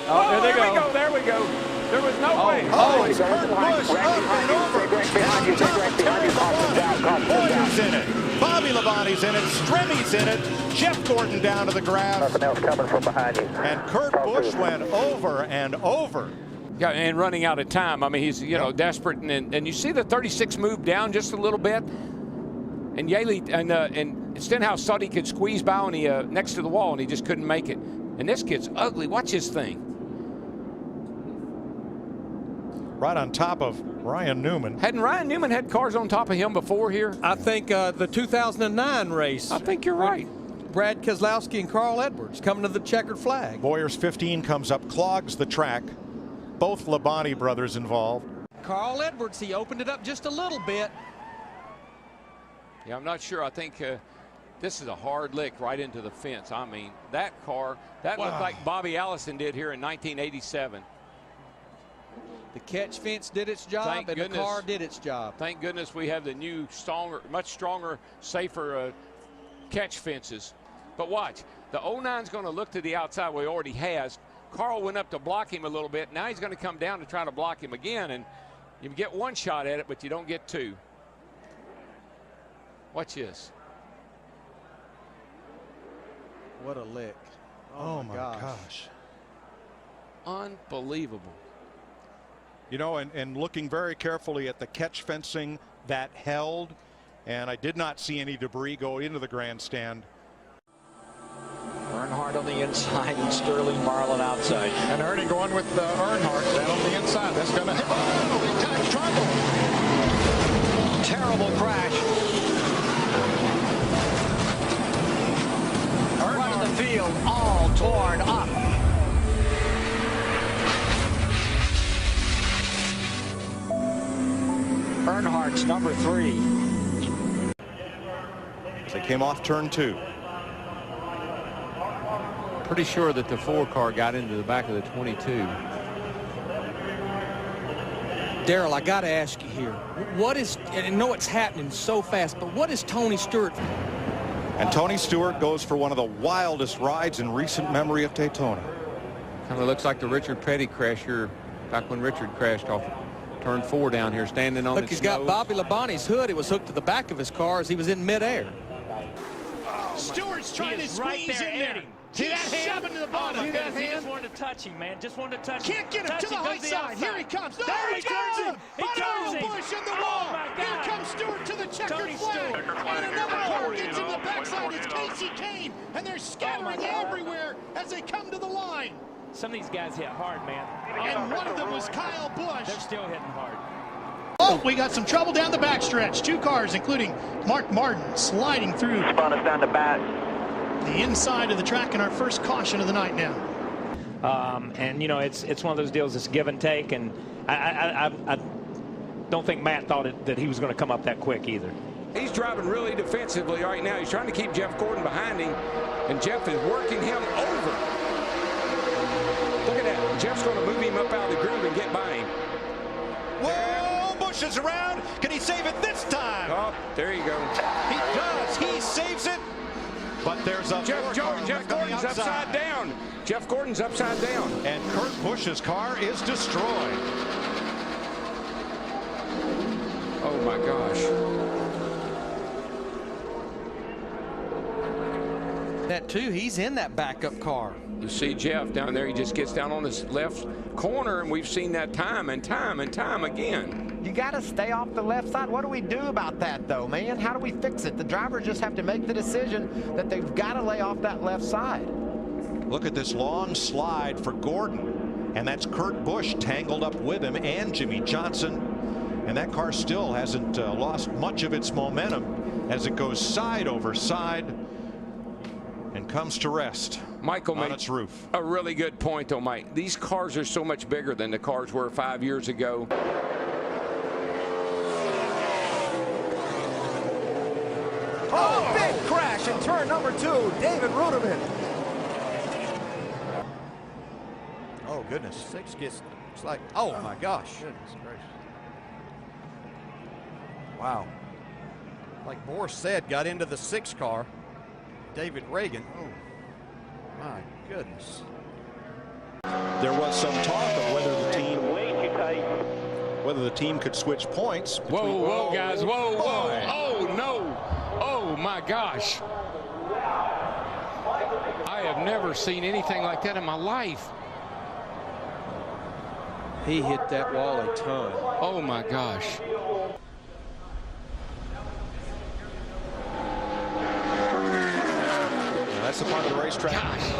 Oh, there they go. There we go. There was no way. Oh, it's Kurt Busch up and over. Boyer's in it. Bobby Labonte's in it. Stremmy's in it. Jeff Gordon down to the grass. Nothing else coming from behind you. And Kurt Busch went over and over. Yeah, and running out of time. I mean, he's, you know, desperate. And you see the 36 move down just a little bit. And Yaley and Stenhouse thought he could squeeze by on the next to the wall, and he just couldn't make it. And this kid's ugly. Watch his thing. Right on top of Ryan Newman. Hadn't Ryan Newman had cars on top of him before here? I think the 2009 race. I think you're right. Brad Keselowski and Carl Edwards coming to the checkered flag. Boyer's 15 comes up, clogs the track. Both Labonte brothers involved. Carl Edwards, he opened it up just a little bit. Yeah, I'm not sure. I think this is a hard lick right into the fence. I mean, that car, that looked like Bobby Allison did here in 1987. The catch fence did its job, and the car did its job. Thank goodness we have the new, stronger, much stronger, safer catch fences. But watch, the 09's going to look to the outside where he already has. Carl went up to block him a little bit. Now he's going to come down to try to block him again, and you get one shot at it, but you don't get two. Watch this. What a lick. Oh my gosh. Unbelievable. You know, and looking very carefully at the catch fencing that held, and I did not see any debris go into the grandstand. Earnhardt on the inside and Sterling Marlin outside. And Ernie going with Earnhardt down on the inside. That's going to hit. Oh, big time trouble. Terrible crash. Front of the field all torn up. Earnhardt's number 3. As they came off turn 2. Pretty sure that the 4 car got into the back of the 22. Darrell, I got to ask you here. What is, and I know it's happening so fast, but what is Tony Stewart? And Tony Stewart goes for one of the wildest rides in recent memory of Daytona. Kind of looks like the Richard Petty crash here, back when Richard crashed off turn 4 down here, standing on Look, he's got Bobby Labonte's hood. It was hooked to the back of his car as he was in midair. Stewart's trying to squeeze in there. See that hand? To the bottom. See that hand? He just wanted to touch him, man. Just wanted to touch him. Can't get him to the high side. Here he comes. No, there he turns him. He turns him. Busch in the wall. Here comes Stewart to the checkered flag. And another car gets in the backside. It's Casey Kane. And they're scattering everywhere as they come to the line. Some of these guys hit hard, man. And one of them was Kyle Busch. They're still hitting hard. Oh, we got some trouble down the backstretch. 2 cars, including Mark Martin, sliding through. Spun us down the back. The inside of the track, and our first caution of the night now. And you know, it's one of those deals. It's give and take, and I don't think Matt thought that he was going to come up that quick either. He's driving really defensively right now. He's trying to keep Jeff Gordon behind him, and Jeff is working him over. Look at that. Jeff's going to move him up out of the groove and get by him. Whoa, Busch is around. Can he save it this time? Oh, there you go. He does. He saves it. But there's a Jeff Gordon's upside down. Jeff Gordon's upside down. And Kurt Busch's car is destroyed. Oh my gosh. That too, he's in that backup car. You see Jeff down there, he just gets down on his left corner, and we've seen that time and time and time again. You got to stay off the left side. What do we do about that, though, man? How do we fix it? The drivers just have to make the decision that they've got to lay off that left side. Look at this long slide for Gordon. And that's Kurt Busch tangled up with him and Jimmy Johnson. And that car still hasn't lost much of its momentum as it goes side over side and comes to rest. Michael on made its roof. A really good point, though, Mike. These cars are so much bigger than the cars were 5 years ago. Oh, big crash in turn number 2. David Ruderman. Oh, goodness. 6 gets, it's like, oh, my gosh. Goodness gracious. Wow. Like Boris said, got into the 6 car. David Reagan. Oh, my goodness. There was some talk of whether the team could switch points. Whoa, whoa, guys, whoa, whoa, oh no, oh my gosh. I have never seen anything like that in my life. He hit that wall a ton. Oh my gosh. That's a part of the racetrack. Gosh.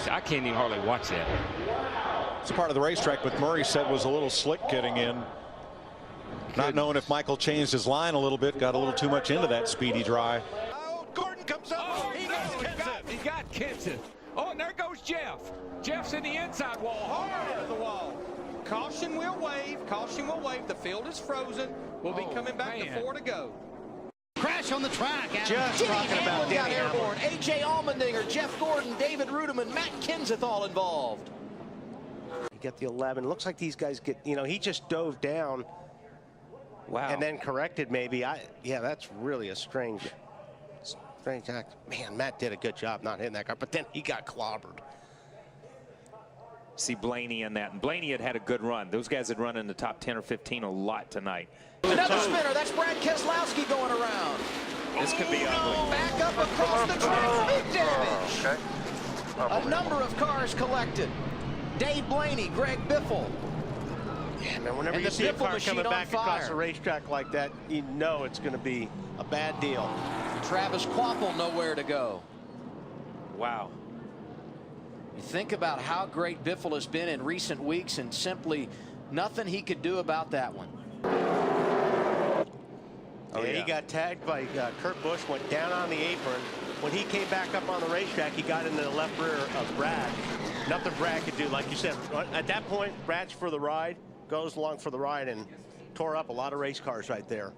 I can't even hardly watch that. It's a part of the racetrack, but Murray said was a little slick getting in. Not knowing if Michael changed his line a little bit, got a little too much into that speedy dry. Oh, Gordon comes up. Oh, he got Kenseth. Oh, and there goes Jeff. Jeff's in the inside wall, hard into the wall. Caution will wave. Caution will wave. The field is frozen. We'll be coming back to 4 to go. Crash on the track. Just Jimmy talking about Hamlin got Danny airborne. A.J. Allmendinger, Jeff Gordon, David Rudiman, Matt Kenseth all involved. You get the 11. Looks like these guys get, he just dove down. Wow. And then corrected maybe. Yeah, that's really a strange act. Man, Matt did a good job not hitting that car, but then he got clobbered. See Blaney in that. And Blaney had a good run. Those guys had run in the top 10 or 15 a lot tonight. Another spinner. That's Brad Keselowski going around. This could be ugly. Back up across the track. Big damage. A number of cars collected. Dave Blaney, Greg Biffle. Yeah, man, whenever you see a car coming back across a racetrack like that, you know it's going to be a bad deal. Travis Quapple nowhere to go. Wow. You think about how great Biffle has been in recent weeks, and simply nothing he could do about that one. He got tagged by Kurt Busch, went down on the apron. When he came back up on the racetrack, he got into the left rear of Brad. Nothing Brad could do. Like you said, at that point, Brad's for the ride, goes along for the ride, and tore up a lot of race cars right there.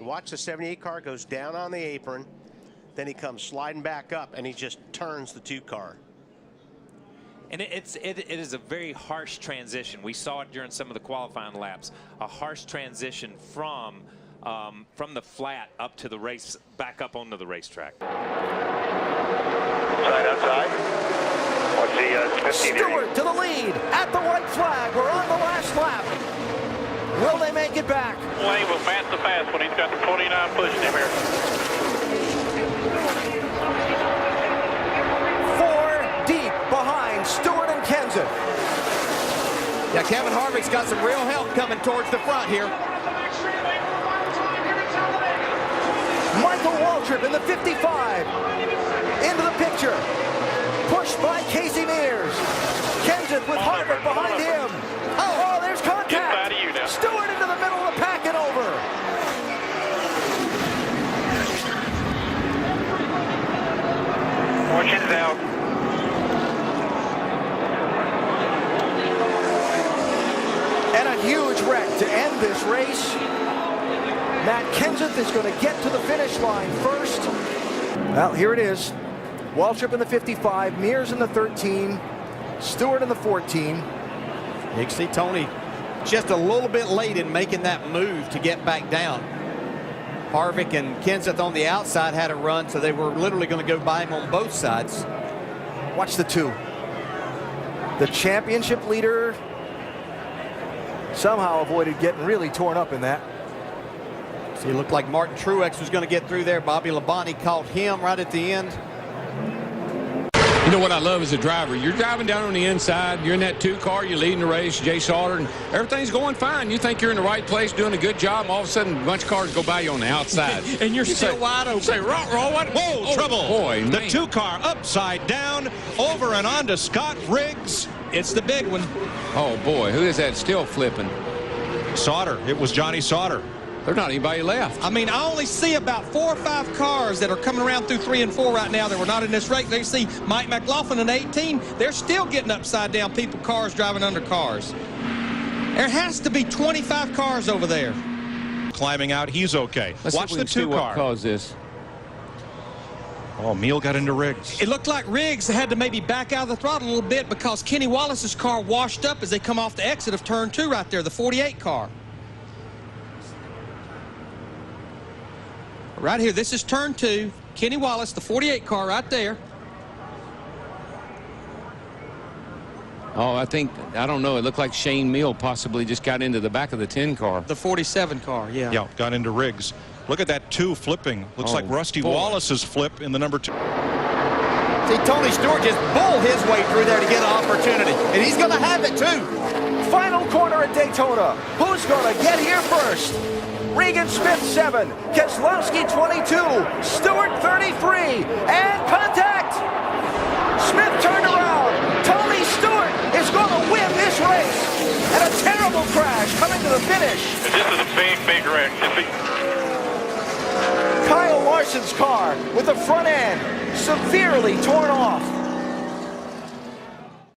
Watch the 78 car goes down on the apron, then he comes sliding back up, and he just turns the 2 car. And it is a very harsh transition. We saw it during some of the qualifying laps. A harsh transition from the flat up to the race, back up onto the racetrack. Outside. Stewart to the lead at the white flag. We're on the last lap. Will they make it back? Wayne will pass the fast when he's got the 49 pushing him here. 4 deep behind Stewart and Kenseth. Yeah, Kevin Harvick's got some real help coming towards the front here. Michael Waltrip in the 55. Into the picture. Pushed by Casey Mears. Kenseth with Harvick behind him. Oh, there's contact. Stewart into the middle of the pack and over. Fortune's out. And a huge wreck to end this race. Matt Kenseth is going to get to the finish line first. Well, here it is. Waltrip in the 55, Mears in the 13, Stewart in the 14. You can see Tony just a little bit late in making that move to get back down. Harvick and Kenseth on the outside had a run, so they were literally going to go by him on both sides. Watch the 2. The championship leader somehow avoided getting really torn up in that. See, it looked like Martin Truex was going to get through there. Bobby Labonte caught him right at the end. You know what I love as a driver? You're driving down on the inside. You're in that 2 car. You're leading the race, Jay Sauter, and everything's going fine. You think you're in the right place, doing a good job. And all of a sudden, a bunch of cars go by you on the outside. And you're still wide open. Say, what? Whoa, trouble. Boy, the 2 car upside down, over and on to Scott Riggs. It's the big one. Oh, boy. Who is that still flipping? Sauter. It was Johnny Sauter. There's not anybody left. I mean, I only see about 4 or 5 cars that are coming around through 3 and 4 right now that were not in this race. They see Mike McLaughlin in 18. They're still getting upside down cars driving under cars. There has to be 25 cars over there. Climbing out, he's okay. Watch the 2 car. What caused this? Oh, Meal got into Riggs. It looked like Riggs had to maybe back out of the throttle a little bit because Kenny Wallace's car washed up as they come off the exit of turn 2 right there, the 48 car. Right here, this is turn 2. Kenny Wallace, the 48 car right there. Oh, I don't know. It looked like Shane Meal possibly just got into the back of the 10 car. The 47 car, yeah. Yeah, got into Riggs. Look at that 2 flipping. Looks like Rusty Wallace's flip in the number 2. See, Tony Stewart just bulled his way through there to get an opportunity, and he's going to have it too. Final corner at Daytona. Who's going to get here first? Regan Smith 7, Keselowski 22, Stewart 33, and contact! Smith turned around. Tony Stewart is going to win this race. And a terrible crash coming to the finish. This is a big, big wreck. Kyle Larson's car with the front end severely torn off.